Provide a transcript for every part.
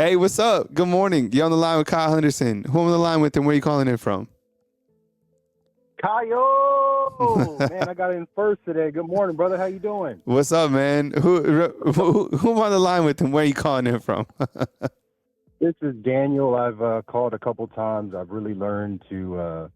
Hey, what's up? Good morning. You on the line with Kyle Henderson. Who on the line with and where you calling in from? Kyle, man, I got in first today. Good morning, brother. How you doing? What's up, man? Who am on the line with and where you calling in from? This is Daniel. I've called a couple times. I've really learned to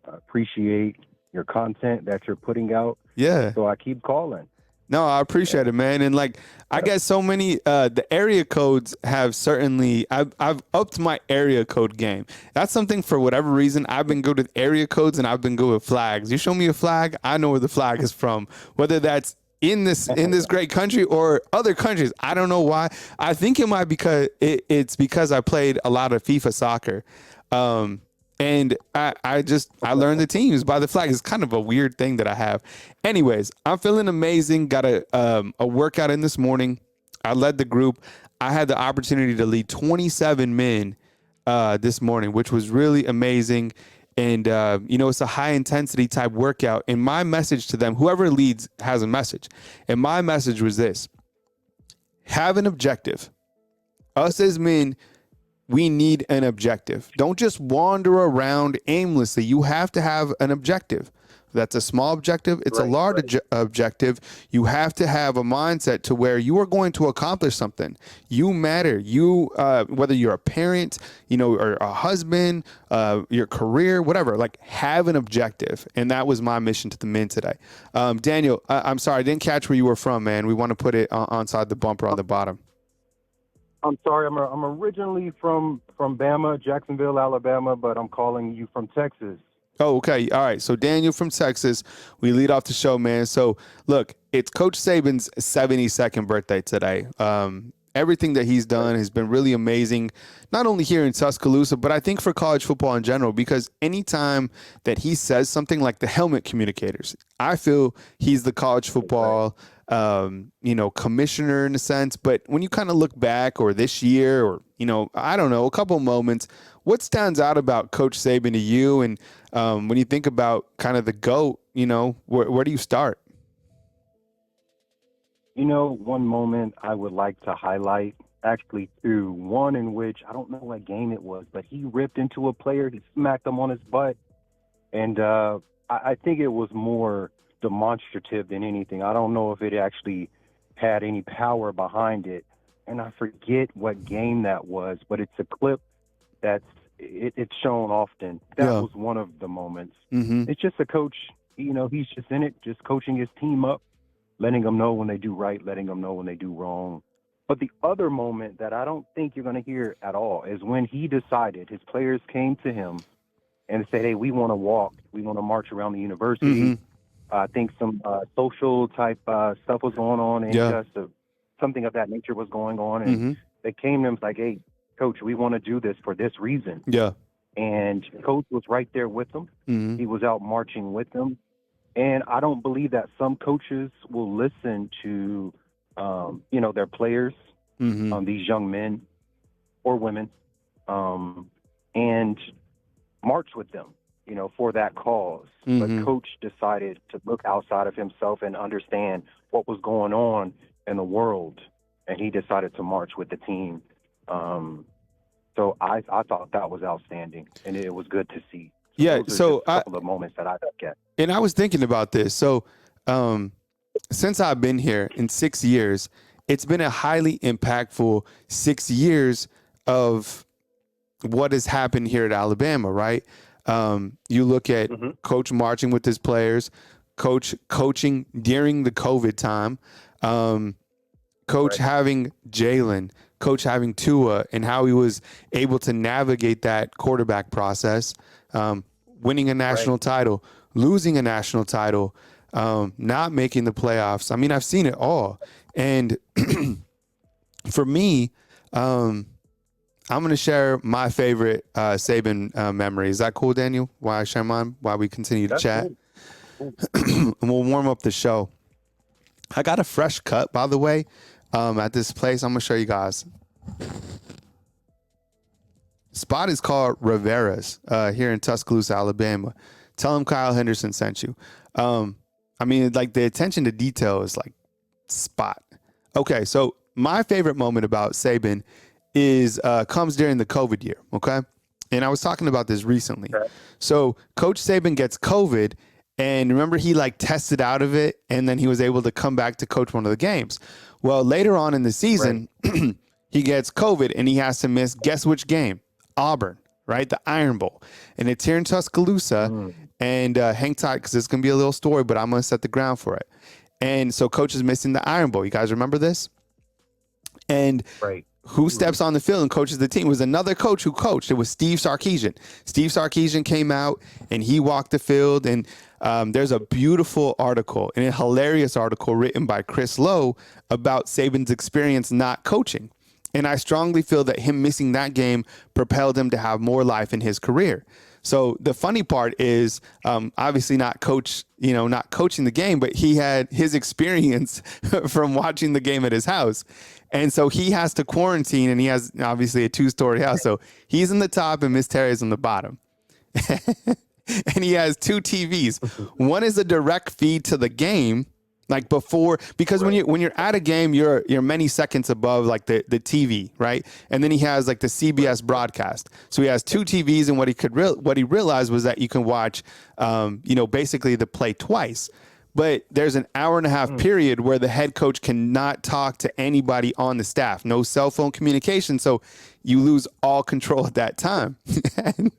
appreciate your content that you're putting out. Yeah. So I keep calling. No, I appreciate it, man. And like, I get so many. The area codes have certainly. I've upped my area code game. That's something for whatever reason. I've been good with area codes and I've been good with flags. You show me a flag, I know where the flag is from. Whether that's in this great country or other countries, I don't know why. I think it might it's because I played a lot of FIFA soccer. And I learned the teams by the flag. It's kind of a weird thing that I have. Anyways, I'm feeling amazing. Got a workout in this morning. I led the group. I had the opportunity to lead 27 men this morning, which was really amazing. And, it's a high intensity type workout. And my message to them, whoever leads has a message. And my message was this: have an objective. Us as men, we need an objective. Don't just wander around aimlessly. You have to have an objective. That's a small objective. It's a large objective. You have to have a mindset to where you are going to accomplish something. You matter. You, whether you're a parent, or a husband, your career, whatever, like have an objective. And that was my mission to the men today. Daniel, I'm sorry, I didn't catch where you were from, man. We want to put it onside the bumper on the bottom. I'm sorry. I'm originally from Bama, Jacksonville, Alabama, but I'm calling you from Texas. Oh, okay. All right. So Daniel from Texas, we lead off the show, man. So look, it's Coach Saban's 72nd birthday today. Everything that he's done has been really amazing, not only here in Tuscaloosa, but I think for college football in general, because anytime that he says something like the helmet communicators, I feel he's the college football commissioner in a sense. But when you kind of look back, or this year, or, I don't know, a couple moments, what stands out about Coach Saban to you? And when you think about kind of the GOAT, where do you start? One moment I would like to highlight, actually two. One in which, I don't know what game it was, but he ripped into a player, he smacked him on his butt. And I think it was more demonstrative than anything. I don't know if it actually had any power behind it. And I forget what game that was, but it's a clip it's shown often. That was one of the moments. Mm-hmm. It's just a coach, he's just in it, just coaching his team up, letting them know when they do right, letting them know when they do wrong. But the other moment that I don't think you're going to hear at all is when he decided, his players came to him and said, hey, we want to walk. We want to march around the university. Mm-hmm. I think some social type stuff was going on, and something of that nature was going on. And they came to him like, hey, Coach, we want to do this for this reason. Yeah. And Coach was right there with them. Mm-hmm. He was out marching with them. And I don't believe that some coaches will listen to, their players, these young men or women, and march with them, for that cause. Mm-hmm. But Coach decided to look outside of himself and understand what was going on in the world, and he decided to march with the team. So I thought that was outstanding, and it was good to see. So a couple of moments that I look at. And I was thinking about this. So since I've been here in 6 years, it's been a highly impactful 6 years of what has happened here at Alabama, right? You look at Coach marching with his players, Coach coaching during the COVID time, Coach having Jalen, Coach having Tua, and how he was able to navigate that quarterback process, winning a national title, losing a national title, not making the playoffs. I mean, I've seen it all. And for me, I'm going to share my favorite Saban memory. Is that cool, Daniel? Why I share mine? While we continue to chat? Cool. And we'll warm up the show. I got a fresh cut, by the way, at this place. I'm going to show you guys. Spot is called Rivera's here in Tuscaloosa, Alabama. Tell them Kyle Henderson sent you. I mean, like, the attention to detail is like spot. Okay, so my favorite moment about Saban is comes during the COVID year. Okay. And I was talking about this recently. Okay. So Coach Saban gets COVID, and remember he like tested out of it, and then he was able to come back to coach one of the games. Well, later on in the season, he gets COVID and he has to miss, guess which game? Auburn, right? The Iron Bowl. And it's here in Tuscaloosa. And hang tight because it's going to be a little story, but I'm going to set the ground for it. And so coach is missing the Iron Bowl. You guys remember this? And who steps on the field and coaches the team? It was another coach who coached. It was Steve Sarkisian. Steve Sarkisian came out and he walked the field. And there's a beautiful article and a hilarious article written by Chris Lowe about Saban's experience not coaching. And I strongly feel that him missing that game propelled him to have more life in his career. So the funny part is obviously not coaching the game, but he had his experience from watching the game at his house. And so he has to quarantine, and he has obviously a 2-story house. So he's in the top and Miss Terry's on the bottom. And he has 2 TVs. One is a direct feed to the game, like before, because when you're at a game, you're many seconds above like the TV, right? And then he has like the CBS broadcast. So he has 2 TVs, and what he realized was that you can watch, basically the play twice. But there's an hour and a half period where the head coach cannot talk to anybody on the staff, no cell phone communication. So you lose all control at that time. And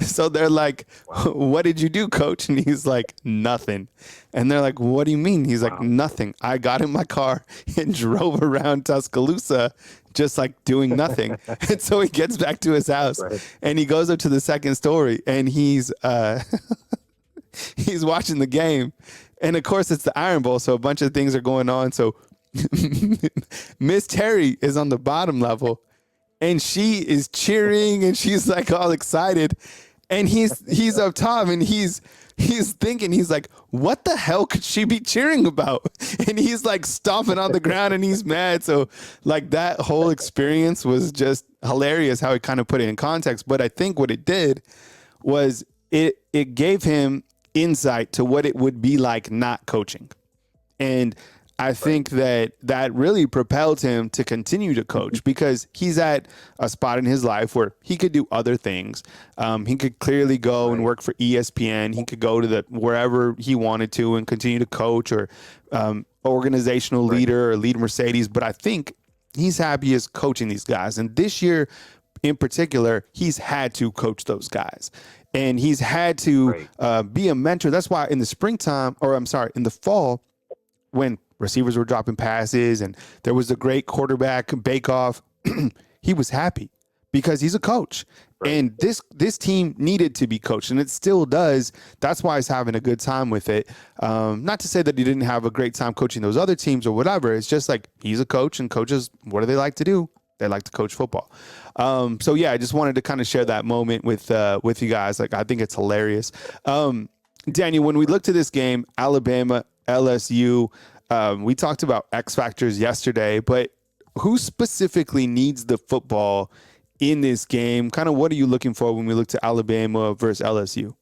so they're like, what did you do, coach? And he's like, nothing. And they're like, what do you mean? He's like, nothing. I got in my car and drove around Tuscaloosa just like doing nothing. And so he gets back to his house and he goes up to the second story and he's watching the game. And of course it's the Iron Bowl. So a bunch of things are going on. So Miss Terry is on the bottom level and she is cheering and she's like all excited. And he's up top and he's thinking, he's like, what the hell could she be cheering about? And he's like stomping on the ground and he's mad. So like that whole experience was just hilarious how he kind of put it in context. But I think what it did was it gave him insight to what it would be like not coaching. And I think that really propelled him to continue to coach because he's at a spot in his life where he could do other things. He could clearly go and work for ESPN. He could go to wherever he wanted to and continue to coach or organizational leader or lead Mercedes. But I think he's happiest coaching these guys. And this year in particular, he's had to coach those guys. And he's had to be a mentor. That's why in the in the fall, when receivers were dropping passes and there was a great quarterback bake-off, he was happy because he's a coach. And this team needed to be coached, and it still does. That's why he's having a good time with it. Not to say that he didn't have a great time coaching those other teams or whatever. It's just like he's a coach, and coaches, what do they like to do? They like to coach football. So yeah, I just wanted to kind of share that moment with you guys. Like, I think it's hilarious. Daniel, when we look to this game, Alabama, LSU, we talked about X factors yesterday, but who specifically needs the football in this game? Kind of what are you looking for when we look to Alabama versus LSU?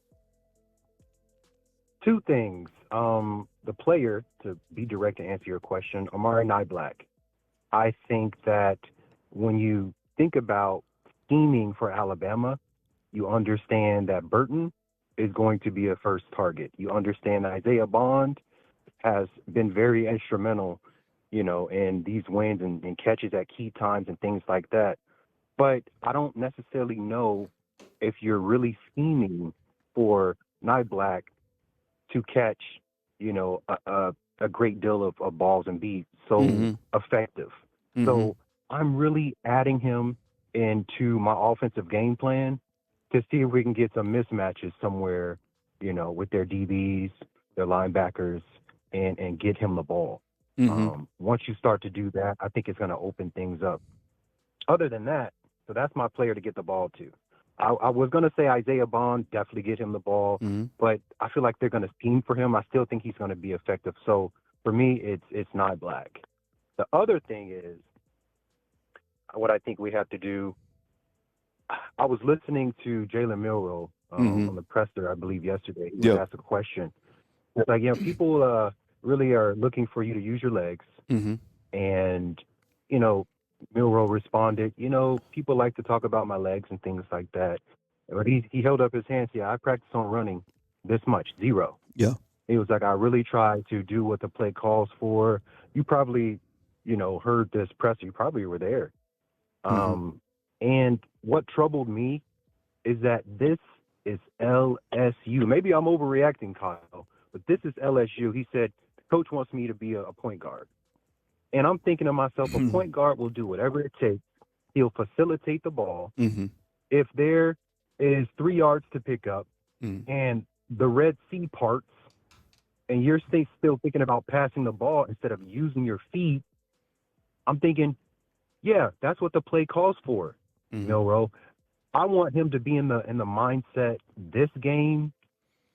2 things. The player, to be direct to answer your question, Amari Niblack. I think that when you think about scheming for Alabama, you understand that Burton is going to be a first target. You understand that Isaiah Bond has been very instrumental, in these wins and catches at key times and things like that. But I don't necessarily know if you're really scheming for Niblack to catch, a great deal of balls and be so effective. So I'm really adding him into my offensive game plan to see if we can get some mismatches somewhere, with their DBs, their linebackers, and get him the ball. Once you start to do that, I think it's going to open things up. Other than that, so that's my player to get the ball to. I was going to say Isaiah Bond, definitely get him the ball, but I feel like they're going to scheme for him. I still think he's going to be effective. So for me, it's Niblack. The other thing is what I think we have to do. I was listening to Jalen Milroe on the presser, I believe, yesterday. He asked a question. It's like, people really are looking for you to use your legs. And, Milroe responded, people like to talk about my legs and things like that. But he held up his hands. Yeah, I practice on running this much, 0. Yeah. He was like, I really try to do what the play calls for. You probably, heard this presser. You probably were there. And what troubled me is that this is LSU. Maybe I'm overreacting, Kyle, but this is LSU. He said, the coach wants me to be a point guard. And I'm thinking to myself, a point guard will do whatever it takes. He'll facilitate the ball. If there is 3 yards to pick up and the Red Sea parts and you're still thinking about passing the ball instead of using your feet, I'm thinking, yeah, that's what the play calls for, Milroe. I want him to be in the mindset this game,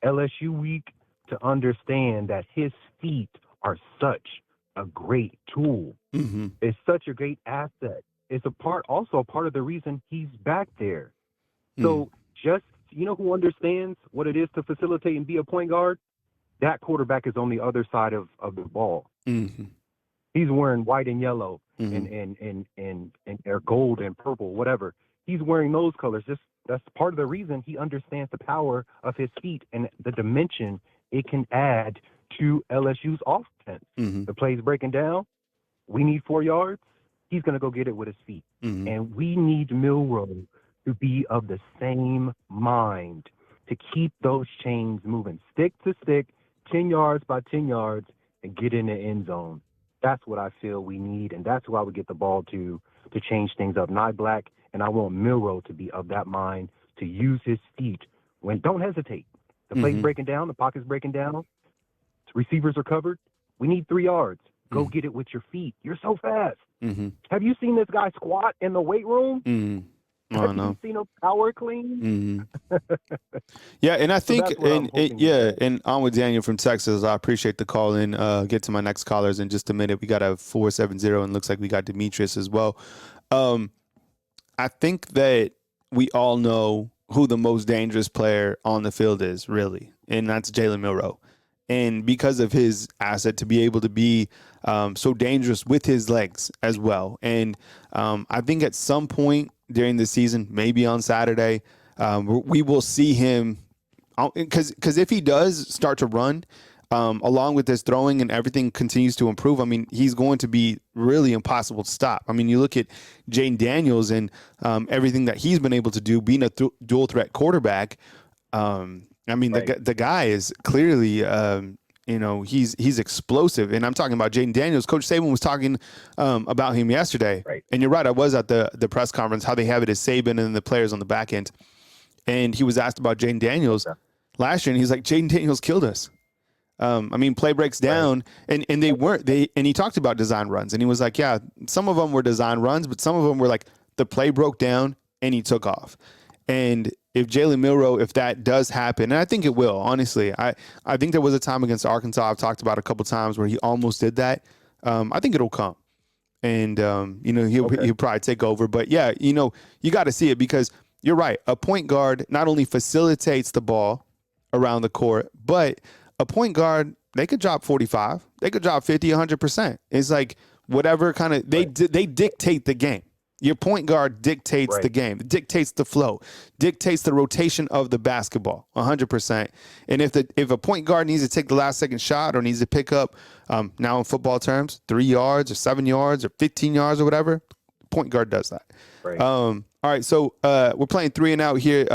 LSU week, to understand that his feet are such a great tool. It's such a great asset. It's also a part of the reason he's back there. So just, who understands what it is to facilitate and be a point guard? That quarterback is on the other side of the ball. He's wearing white and yellow and or gold and purple, whatever. He's wearing those colors. That's part of the reason he understands the power of his feet and the dimension it can add to LSU's offense. The play's breaking down. We need 4 yards. He's going to go get it with his feet. And we need Milroe to be of the same mind, to keep those chains moving, stick to stick, 10 yards by 10 yards, and get in the end zone. That's what I feel we need, and that's why we get the ball to change things up. Not Black, and I want Milroe to be of that mind, to use his feet. Don't hesitate. The play's breaking down, the pocket's breaking down, receivers are covered. We need 3 yards. Go get it with your feet. You're so fast. Have you seen this guy squat in the weight room? Have you seen him power clean? Yeah, and I think, and I'm with Daniel from Texas. I appreciate the call in. Get to my next callers in just a minute. We got a 470, and looks like we got Demetrius as well. I think that we all know who the most dangerous player on the field is, really, and that's Jalen Milroe. And because of his asset to be able to be so dangerous with his legs as well. And I think at some point during the season, maybe on Saturday, we will see him, because if he does start to run, along with his throwing and everything continues to improve, I mean, he's going to be really impossible to stop. I mean, you look at Jane Daniels and everything that he's been able to do, being a dual threat quarterback. I mean, right. the guy is clearly, he's explosive. And I'm talking about Jaden Daniels. Coach Saban was talking about him yesterday. Right. And you're right. I was at the press conference, how they have it as Saban and the players on the back end. And he was asked about Jaden Daniels last year. And he's like, Jaden Daniels killed us. Play breaks down, right. and he talked about design runs. And he was like, yeah, some of them were design runs, but some of them were like the play broke down and he took off. And if Jalen Milroe, if that does happen, and I think it will, honestly, I think there was a time against Arkansas I've talked about a couple times where he almost did that. I think it'll come, and he'll probably take over. But yeah, you got to see it, because you're right. A point guard not only facilitates the ball around the court, but a point guard, they could drop 45, they could drop 50, 100%. It's like whatever kind of they dictate the game. Your point guard dictates the game, dictates the flow, dictates the rotation of the basketball, 100%. And if a point guard needs to take the last second shot or needs to pick up, now in football terms, 3 yards or 7 yards or 15 yards or whatever, point guard does that. Right. All right, so we're playing 3 and out here.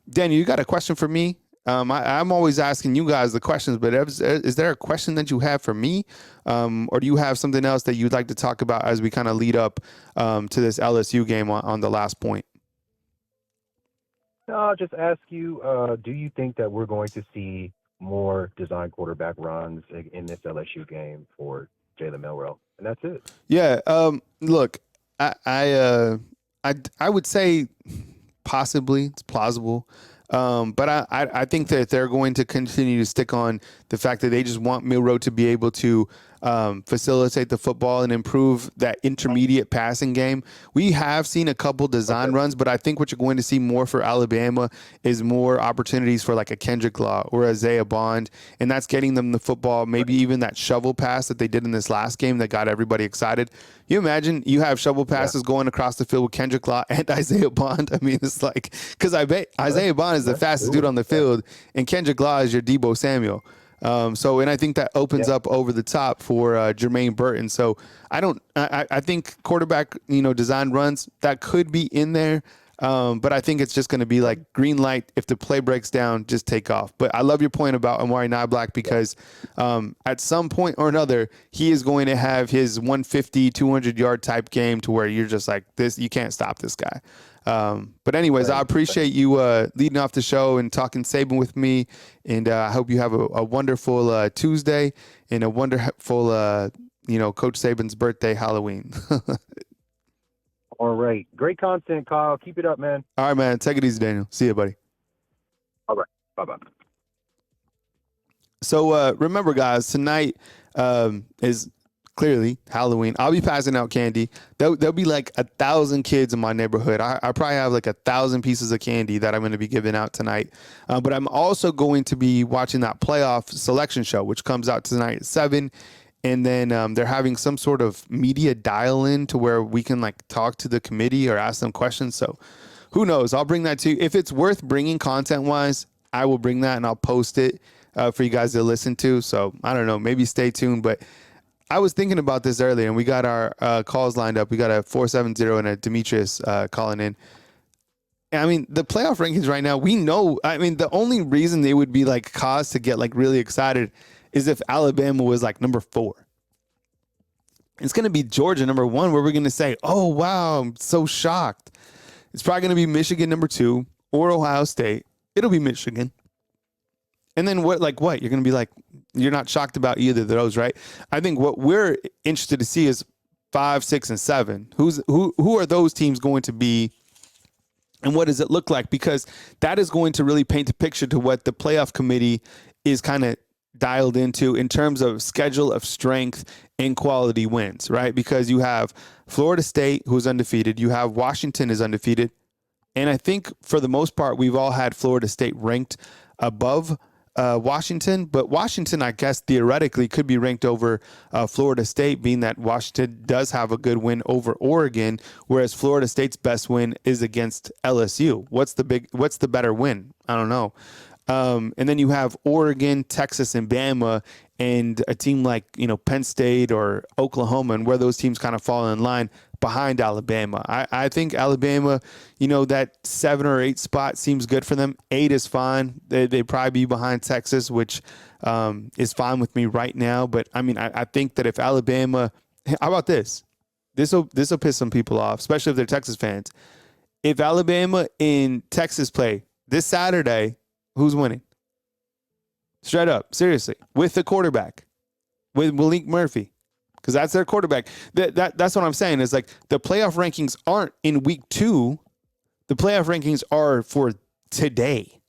Daniel, you got a question for me? I'm always asking you guys the questions, but is there a question that you have for me? Or do you have something else that you'd like to talk about as we kind of lead up to this LSU game on the last point? No, I'll just ask you, do you think that we're going to see more design quarterback runs in this LSU game for Jalen Milroe? And that's it. Yeah. Look, I would say possibly, it's plausible. But I think that they're going to continue to stick on the fact that they just want Milroe to be able to facilitate the football and improve that intermediate passing game. We have seen a couple design runs, but I think what you're going to see more for Alabama is more opportunities for like a Kendrick Law or Isaiah Bond, and that's getting them the football, maybe even that shovel pass that they did in this last game that got everybody excited. You imagine you have shovel passes going across the field with Kendrick Law and Isaiah Bond. I mean, it's like, because I bet Isaiah Bond is the fastest dude on the field, and Kendrick Law is your Debo Samuel. And I think that opens up over the top for Jermaine Burton. So I think quarterback, design runs that could be in there. But I think it's just going to be like green light. If the play breaks down, just take off. But I love your point about Amari Niblack because at some point or another, he is going to have his 150, 200-yard type game to where you're just like, this, you can't stop this guy. But anyways, I appreciate you leading off the show and talking Saban with me. And I hope you have a wonderful Tuesday and a wonderful, Coach Saban's birthday, Halloween. All right. Great content, Kyle. Keep it up, man. All right, man. Take it easy, Daniel. See you, buddy. All right. Bye-bye. So remember, guys, tonight is clearly Halloween. I'll be passing out candy. There'll be like 1,000 kids in my neighborhood. I probably have like 1,000 pieces of candy that I'm going to be giving out tonight. But I'm also going to be watching that playoff selection show, which comes out tonight at 7. And then they're having some sort of media dial-in to where we can like talk to the committee or ask them questions. So who knows? I'll bring that to you. If it's worth bringing content-wise, I will bring that and I'll post it for you guys to listen to. So I don't know. Maybe stay tuned. But I was thinking about this earlier, and we got our calls lined up. We got a 470 and a Demetrius calling in. I mean, the playoff rankings right now, we know. I mean, the only reason they would be like cause to get like really excited is if Alabama was like number 4. It's going to be Georgia number 1, where we're going to say, oh, wow, I'm so shocked. It's probably going to be Michigan number 2 or Ohio State. It'll be Michigan. And then what? You're going to be like, you're not shocked about either of those, right? I think what we're interested to see is 5, 6, and 7. Who are those teams going to be, and what does it look like? Because that is going to really paint a picture to what the playoff committee is kind of dialed into in terms of schedule of strength and quality wins, right? Because you have Florida State, who's undefeated. You have Washington is undefeated. And I think for the most part, we've all had Florida State ranked above Washington, but Washington, I guess, theoretically could be ranked over Florida State, being that Washington does have a good win over Oregon, whereas Florida State's best win is against LSU. What's the better win? I don't know. And then you have Oregon, Texas, and Bama, and a team like, Penn State or Oklahoma, and where those teams kind of fall in line behind Alabama. I think Alabama, that 7 or 8 spot seems good for them. 8 is fine. They'd probably be behind Texas, which is fine with me right now. But, I mean, I think that if Alabama – how about this? This will piss some people off, especially if they're Texas fans. If Alabama and Texas play this Saturday – who's winning? Straight up, seriously, with the quarterback, with Malik Murphy, because that's their quarterback. That's what I'm saying. Is like the playoff rankings aren't in week 2. The playoff rankings are for today.